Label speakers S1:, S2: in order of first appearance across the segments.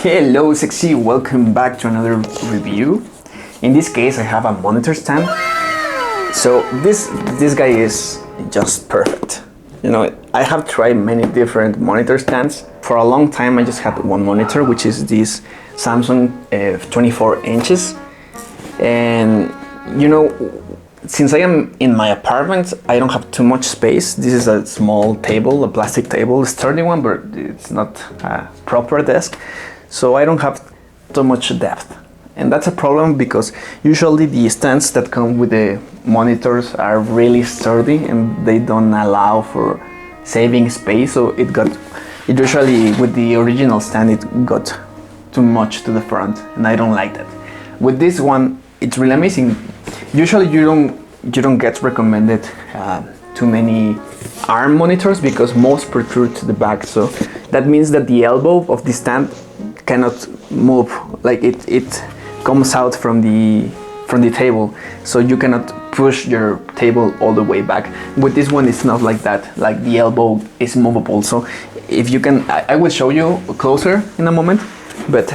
S1: Hello sexy, welcome back to another review. In this case I have a monitor stand. So this guy is just perfect. You know, I have tried many different monitor stands. For a long time I just had one monitor, which is this Samsung 24 inches. And you know, since I am in my apartment, I don't have too much space. This is a small table, a plastic table, a sturdy one, but it's not a proper desk. So I don't have too much depth. And that's a problem because usually the stands that come with the monitors are really sturdy and they don't allow for saving space. So it usually with the original stand, it got too much to the front and I don't like that. With this one, it's really amazing. Usually you don't get recommended too many arm monitors because most protrude to the back. So that means that the elbow of the stand cannot move, like it comes out from the table, so you cannot push your table all the way back. With this one it's not like that, like the elbow is movable. So if you can, I will show you closer in a moment, but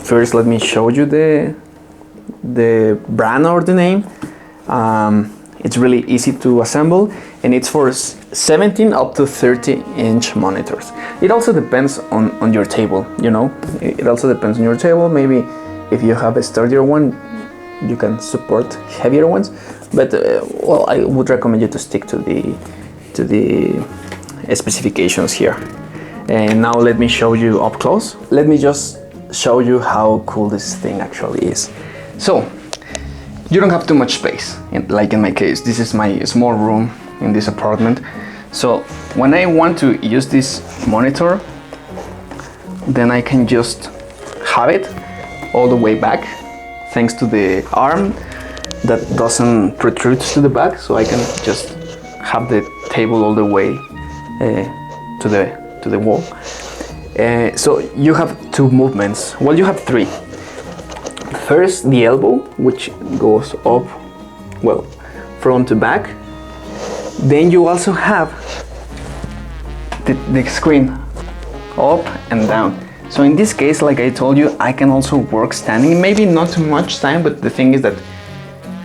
S1: first let me show you the brand or the name. It's really easy to assemble and it's for 17 up to 30 inch monitors. It also depends on your table, you know, it also depends on your table. Maybe if you have a sturdier one, you can support heavier ones, but well, I would recommend you to stick to the specifications here. And now let me show you up close. Let me just show you how cool this thing actually is. So you don't have too much space, like in my case. This is my small room in this apartment. So when I want to use this monitor, then I can just have it all the way back thanks to the arm that doesn't protrude to the back. So I can just have the table all the way to the wall. So you have two movements. Well, you have three. First, the elbow, which goes up, well, front to back. Then you also have the screen up and down. So in this case, like I told you, I can also work standing. Maybe not too much time, but the thing is that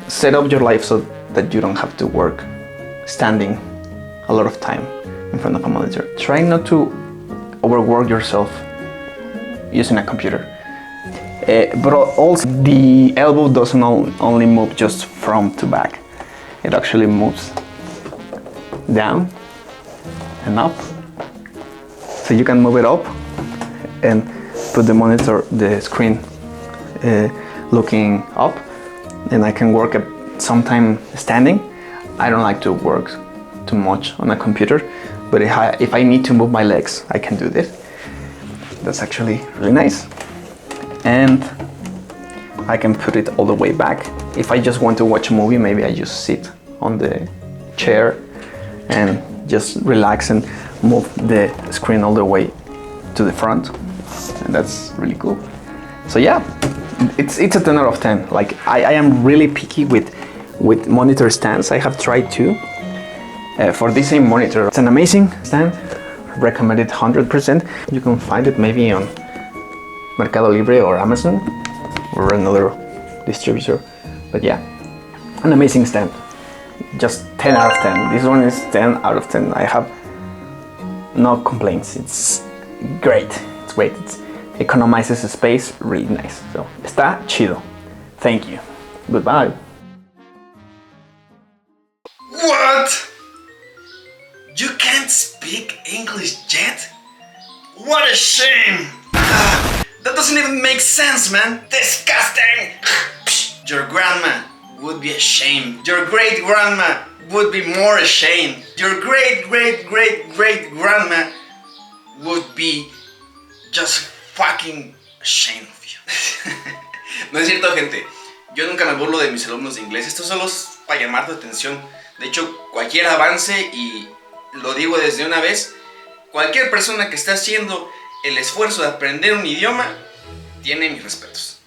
S1: set up your life so that you don't have to work standing a lot of time in front of a monitor. Try not to overwork yourself using a computer. But also the elbow doesn't only move just front to back. It actually moves down and up. So you can move it up and put the monitor, the screen looking up, and I can work sometime standing. I don't like to work too much on a computer, but if I need to move my legs, I can do this. That's actually really nice. And I can put it all the way back. If I just want to watch a movie, maybe I just sit on the chair and just relax and move the screen all the way to the front. And that's really cool. So yeah, it's a 10 out of 10. Like I am really picky with monitor stands. I have tried two. For this same monitor, it's an amazing stand. Recommended 100%. You can find it maybe on Mercado Libre or Amazon or another distributor. But yeah, an amazing stand. Just 10 out of 10. This one is 10 out of 10. I have no complaints. It's great. It's great. It economizes space. Really nice. So, está chido. Thank you. Goodbye.
S2: What? You can't speak English yet? What a shame! That doesn't even make sense, man! Disgusting! Your grandma would be ashamed. Your great grandma would be more ashamed. Your great grandma would be just fucking ashamed of you. No es cierto, gente. Yo nunca me burlo de mis alumnos de inglés. Esto solo es para llamar tu atención. De hecho, cualquier avance, y lo digo desde una vez, cualquier persona que esté haciendo el esfuerzo de aprender un idioma tiene mis respetos.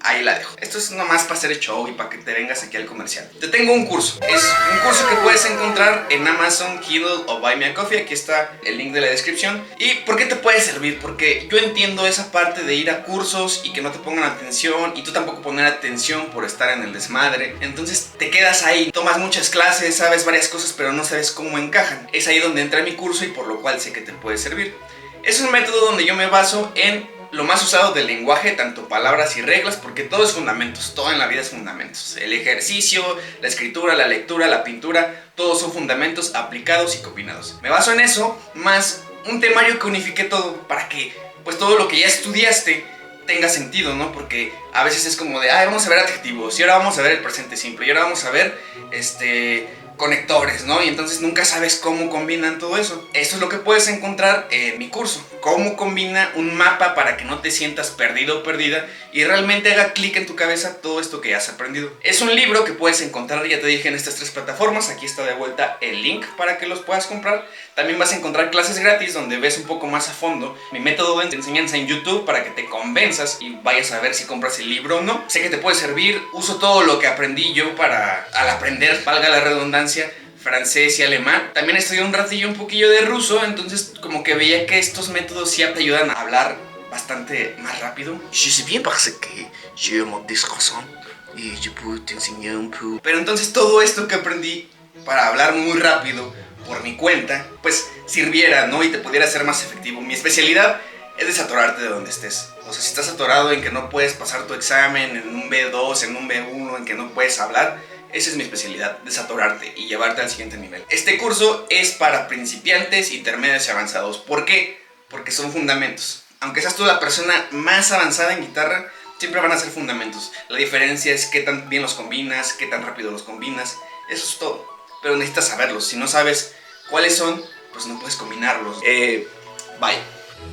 S2: ahí la dejo. Esto es nomás para hacer el show y para que te vengas aquí al comercial. Te tengo un curso. Es un curso que puedes encontrar en Amazon, Kindle o Buy Me a Coffee. Aquí está el link de la descripción. ¿Y por qué te puede servir? Porque yo entiendo esa parte de ir a cursos y que no te pongan atención y tú tampoco poner atención por estar en el desmadre. Entonces te quedas ahí, tomas muchas clases, sabes varias cosas, pero no sabes cómo encajan. Es ahí donde entra mi curso y por lo cual sé que te puede servir. Es un método donde yo me baso en lo más usado del lenguaje, tanto palabras y reglas, porque todo es fundamentos, todo en la vida es fundamentos. El ejercicio, la escritura, la lectura, la pintura, todos son fundamentos aplicados y combinados. Me baso en eso, más un temario que unifique todo, para que pues todo lo que ya estudiaste tenga sentido, ¿no? Porque a veces es como de, vamos a ver adjetivos, y ahora vamos a ver el presente simple, y ahora vamos a ver, conectores, ¿no? Y entonces nunca sabes cómo combinan todo eso. Esto es lo que puedes encontrar en mi curso. Cómo combina un mapa para que no te sientas perdido o perdida y realmente haga clic en tu cabeza todo esto que has aprendido. Es un libro que puedes encontrar, ya te dije, en estas 3 plataformas. Aquí está de vuelta el link para que los puedas comprar. También vas a encontrar clases gratis donde ves un poco más a fondo mi método de enseñanza en YouTube para que te convenzas y vayas a ver si compras el libro o no. Sé que te puede servir. Uso todo lo que aprendí yo al aprender, valga la redundancia, francés y alemán. También estudié un ratillo un poquillo de ruso, entonces como que veía que estos métodos sí te ayudan a hablar bastante más rápido.
S3: Je sais bien parce que j'ai mon descroissant y je peux t'enseigner un peu.
S2: Pero entonces todo esto que aprendí para hablar muy rápido por mi cuenta, pues sirviera, ¿no? Y te pudiera ser más efectivo. Mi especialidad es desatorarte de donde estés. O sea, si estás atorado en que no puedes pasar tu examen, en un B2, en un B1, en que no puedes hablar, esa es mi especialidad, desatorarte y llevarte al siguiente nivel. Este curso es para principiantes, intermedios y avanzados. ¿Por qué? Porque son fundamentos. Aunque seas tú la persona más avanzada en guitarra, siempre van a ser fundamentos. La diferencia es qué tan bien los combinas, qué tan rápido los combinas. Eso es todo. Pero necesitas saberlos. Si no sabes cuáles son, pues no puedes combinarlos. Bye.